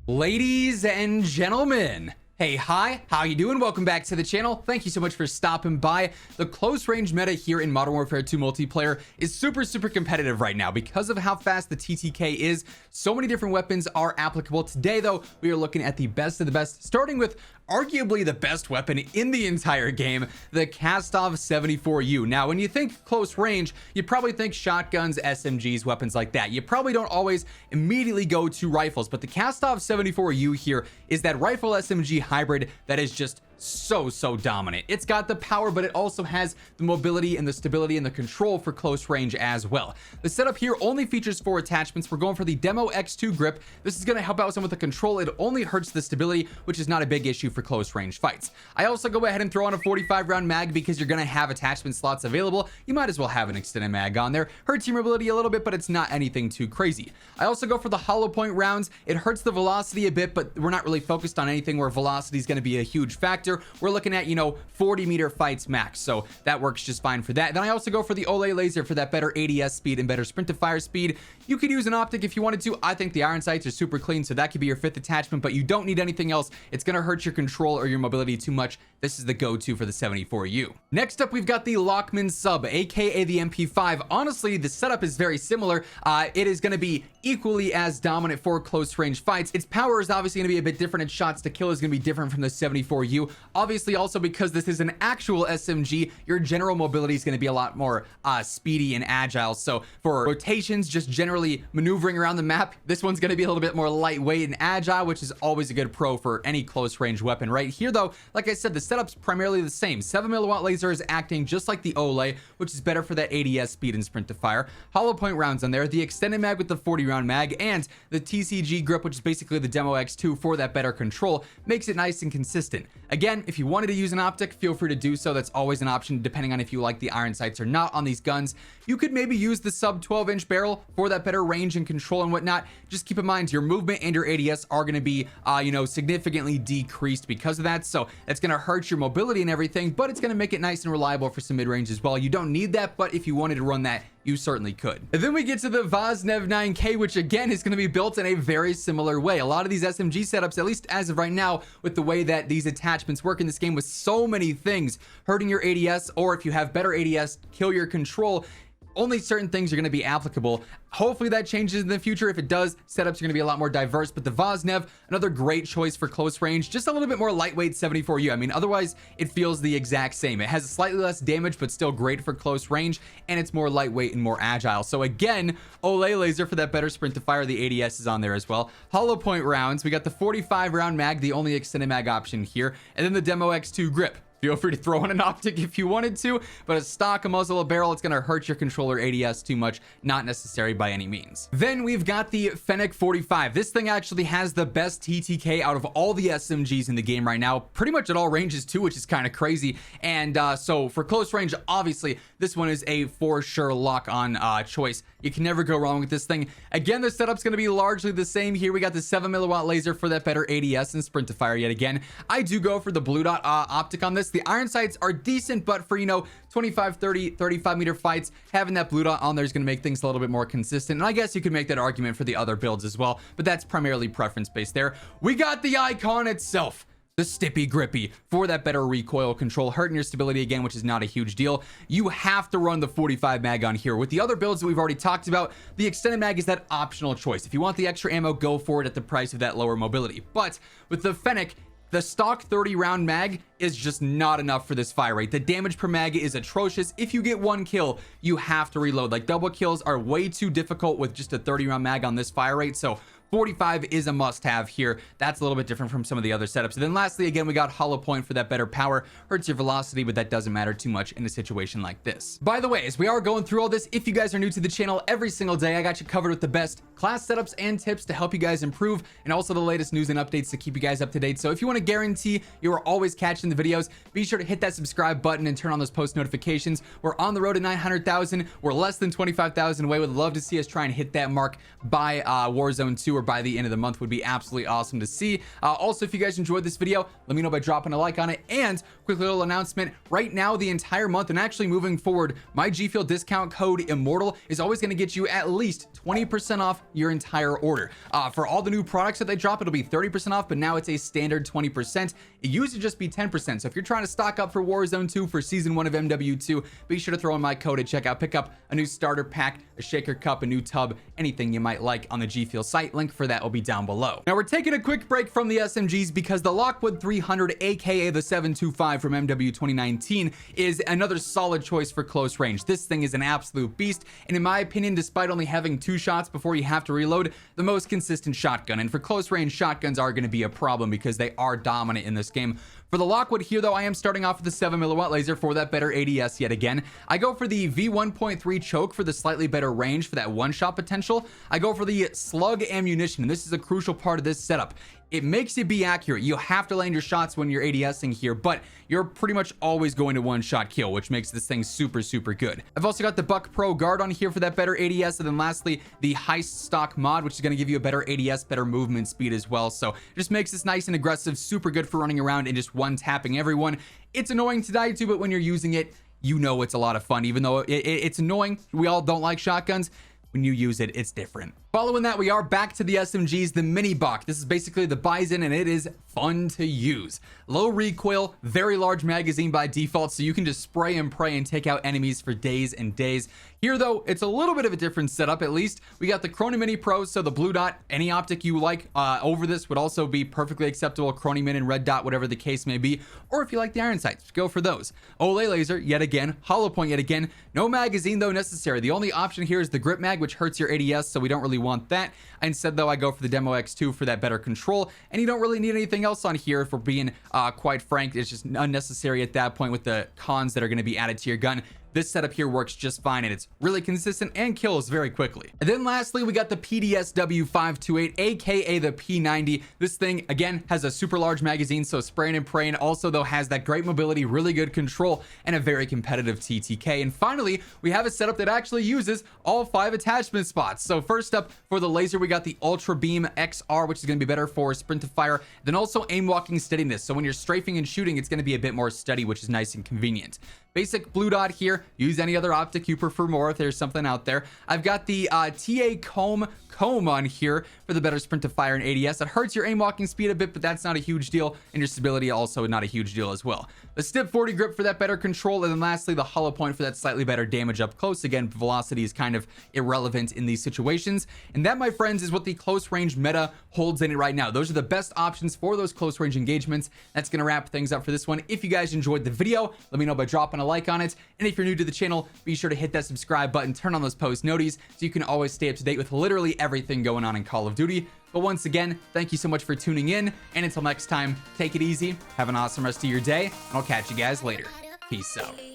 Ladies and gentlemen, hey, hi, how you doing? Welcome back to the channel. Thank you so much for stopping by. The close range meta here in Modern Warfare 2 multiplayer is super competitive right now because of how fast the TTK is. So many different weapons are applicable. Today though, we are looking at the best of the best, starting with arguably the best weapon in the entire game, the Kastov 74U. Now, when you think close range, you probably think shotguns, SMGs, weapons like that. You probably don't always immediately go to rifles, but the Kastov 74U here is that rifle SMG hybrid that is just so dominant. It's got the power, but it also has the mobility and the stability and the control for close range as well. The setup here only features 4 attachments. We're going for the MW2 grip. This is going to help out some with the control. It only hurts the stability, which is not a big issue for close range fights. I also go ahead and throw on a 45 round mag because you're going to have attachment slots available. You might as well have an extended mag on there. Hurts your mobility a little bit, but it's not anything too crazy. I also go for the hollow point rounds. It hurts the velocity a bit, but we're not really focused on anything where velocity is going to be a huge factor. We're looking at, 40 meter fights max, so that works just fine for that. Then I also go for the Ole laser for that better ADS speed and better sprint to fire speed. You could use an optic if you wanted to. I think the iron sights are super clean, so that could be your 5th attachment, but you don't need anything else. It's going to hurt your control or your mobility too much. This is the go-to for the 74U. Next up, we've got the Lachmann sub, aka the MP5. Honestly, the setup is very similar. It is going to be equally as dominant for close range fights. Its power is obviously going to be a bit different, and shots to kill is going to be different from the 74U. Obviously, also because this is an actual SMG, your general mobility is going to be a lot more speedy and agile. So for rotations, just generally maneuvering around the map, this one's going to be a little bit more lightweight and agile, which is always a good pro for any close range weapon. Right here though, like I said, the setup's primarily the same. 7mm laser is acting just like the Ole, which is better for that ADS speed and sprint to fire. Hollow point rounds on there, the extended mag with the 40 round mag, and the TCG grip, which is basically the Demo X2 for that better control, makes it nice and consistent. Again, if you wanted to use an optic, feel free to do so. That's always an option depending on if you like the iron sights or not on these guns. You could maybe use the sub 12-inch barrel for that better range and control and whatnot. Just keep in mind your movement and your ADS are going to be significantly decreased because of that, so it's going to hurt your mobility and everything, but it's going to make it nice and reliable for some mid-range as well. You don't need that, but if you wanted to run that, you certainly could. And then we get to the Vaznev 9K, which again is going to be built in a very similar way. A lot of these SMG setups, at least as of right now, with the way that these attachments work in this game with so many things hurting your ADS, or if you have better ADS, kill your control, only certain things are going to be applicable. Hopefully that changes in the future. If it does, setups are going to be a lot more diverse, but the Vaznev, another great choice for close range, just a little bit more lightweight 74U. I mean, otherwise it feels the exact same. It has slightly less damage, but still great for close range, and it's more lightweight and more agile. So again, Ole laser for that better sprint to fire. The ADS is on there as well. Hollow point rounds, we got the 45 round mag, the only extended mag option here, and then the Demo X2 grip. Feel free to throw in an optic if you wanted to, but a stock, a muzzle, a barrel, it's going to hurt your controller ADS too much. Not necessary by any means. Then we've got the Fennec 45. This thing actually has the best TTK out of all the SMGs in the game right now, pretty much at all ranges too, which is kind of crazy. And so for close range, obviously, this one is a for sure lock-on choice. You can never go wrong with this thing. Again, the setup's going to be largely the same here. We got the 7mm laser for that better ADS and sprint to fire yet again. I do go for the blue dot optic on this. The iron sights are decent, but for 25, 30, 35 meter fights, having that blue dot on there is going to make things a little bit more consistent. And I guess you could make that argument for the other builds as well, but that's primarily preference based there. We got the icon itself, the Stippy Grippy, for that better recoil control, hurting your stability again, which is not a huge deal. You have to run the 45 mag on here. With the other builds that we've already talked about, the extended mag is that optional choice. If you want the extra ammo, go for it at the price of that lower mobility. But with the Fennec, the stock 30 round mag is just not enough for this fire rate. The damage per mag is atrocious. If you get 1 kill, you have to reload. Like, double kills are way too difficult with just a 30 round mag on this fire rate. So 45 is a must-have here. That's a little bit different from some of the other setups. And then lastly, again, we got hollow point for that better power. Hurts your velocity, but that doesn't matter too much in a situation like this. By the way, as we are going through all this, if you guys are new to the channel, every single day I got you covered with the best class setups and tips to help you guys improve, and also the latest news and updates to keep you guys up to date. So if you want to guarantee you are always catching the videos, be sure to hit that subscribe button and turn on those post notifications. We're on the road to 900,000. We're less than 25,000 away. Would love to see us try and hit that mark by Warzone 2 or by the end of the month. Would be absolutely awesome to see. Also, if you guys enjoyed this video, let me know by dropping a like on it. And quick little announcement, right now the entire month, and actually moving forward, my G Fuel discount code Immortal is always going to get you at least 20% off your entire order. For all the new products that they drop, it'll be 30% off, but now it's a standard 20%. It used to just be 10%. So if you're trying to stock up for Warzone 2 for Season 1 of MW2, be sure to throw in my code at checkout. Pick up a new starter pack, a shaker cup, a new tub, anything you might like on the G Fuel site. Link for that will be down below. Now we're taking a quick break from the SMGs because the Lockwood 300, aka the 725 from MW 2019, is another solid choice for close range. This thing is an absolute beast, and in my opinion, despite only having 2 shots before you have to reload, the most consistent shotgun. And for close range, shotguns are going to be a problem because they are dominant in this game. For the Lockwood here, though, I am starting off with the 7mm laser for that better ADS yet again. I go for the V1.3 choke for the slightly better range for that one-shot potential. I go for the slug ammunition, and this is a crucial part of this setup. It makes you be accurate. You have to land your shots when you're ADSing here, but you're pretty much always going to one-shot kill, which makes this thing super, super good. I've also got the Buck Pro Guard on here for that better ADS, and then lastly, the Heist Stock mod, which is going to give you a better ADS, better movement speed as well. So it just makes this nice and aggressive, super good for running around and just one-tapping everyone. It's annoying to die to, but when you're using it, you know it's a lot of fun. Even though it's annoying, we all don't like shotguns. When you use it, it's different. Following that, we are back to the SMGs, the Minibak. This is basically the Bison, and it is fun to use. Low recoil, very large magazine by default, so you can just spray and pray and take out enemies for days and days. Here, though, it's a little bit of a different setup, at least. We got the Chrono Mini Pro, so the blue dot, any optic you like over this would also be perfectly acceptable. Chrono Mini and red dot, whatever the case may be. Or if you like the iron sights, go for those. Olay laser, yet again. Hollow point, yet again. No magazine, though, necessary. The only option here is the grip mag, which hurts your ADS, so we don't really want that. Instead, though, I go for the MW2 for that better control, and you don't really need anything else on here. If we're being quite frank, it's just unnecessary at that point with the cons that are going to be added to your gun. This setup here works just fine, and it's really consistent and kills very quickly. And then lastly, we got the PDSW 528, aka the P90. This thing, again, has a super large magazine, so spraying and praying. Also, though, has that great mobility, really good control, and a very competitive TTK. And finally, we have a setup that actually uses all 5 attachment spots. So first up, for the laser, we got the Ultra Beam XR, which is going to be better for sprint to fire, then also aim walking steadiness. So when you're strafing and shooting, it's going to be a bit more steady, which is nice and convenient. Basic blue dot here. Use any other optic you prefer more if there's something out there. I've got the TA comb on here for the better sprint to fire and ADS. It hurts your aim walking speed a bit, but that's not a huge deal, and your stability also not a huge deal as well. The Stip 40 grip for that better control, and then lastly the hollow point for that slightly better damage up close. Again, velocity is kind of irrelevant in these situations, and that, my friends, is what the close range meta holds in it right now. Those are the best options for those close range engagements. That's gonna wrap things up for this one. If you guys enjoyed the video, let me know by dropping a like on it, and if you're new to the channel, be sure to hit that subscribe button, turn on those post noties so you can always stay up to date with literally everything going on in Call of Duty. But once again, thank you so much for tuning in, and until next time, take it easy, have an awesome rest of your day, and I'll catch you guys later. Peace out.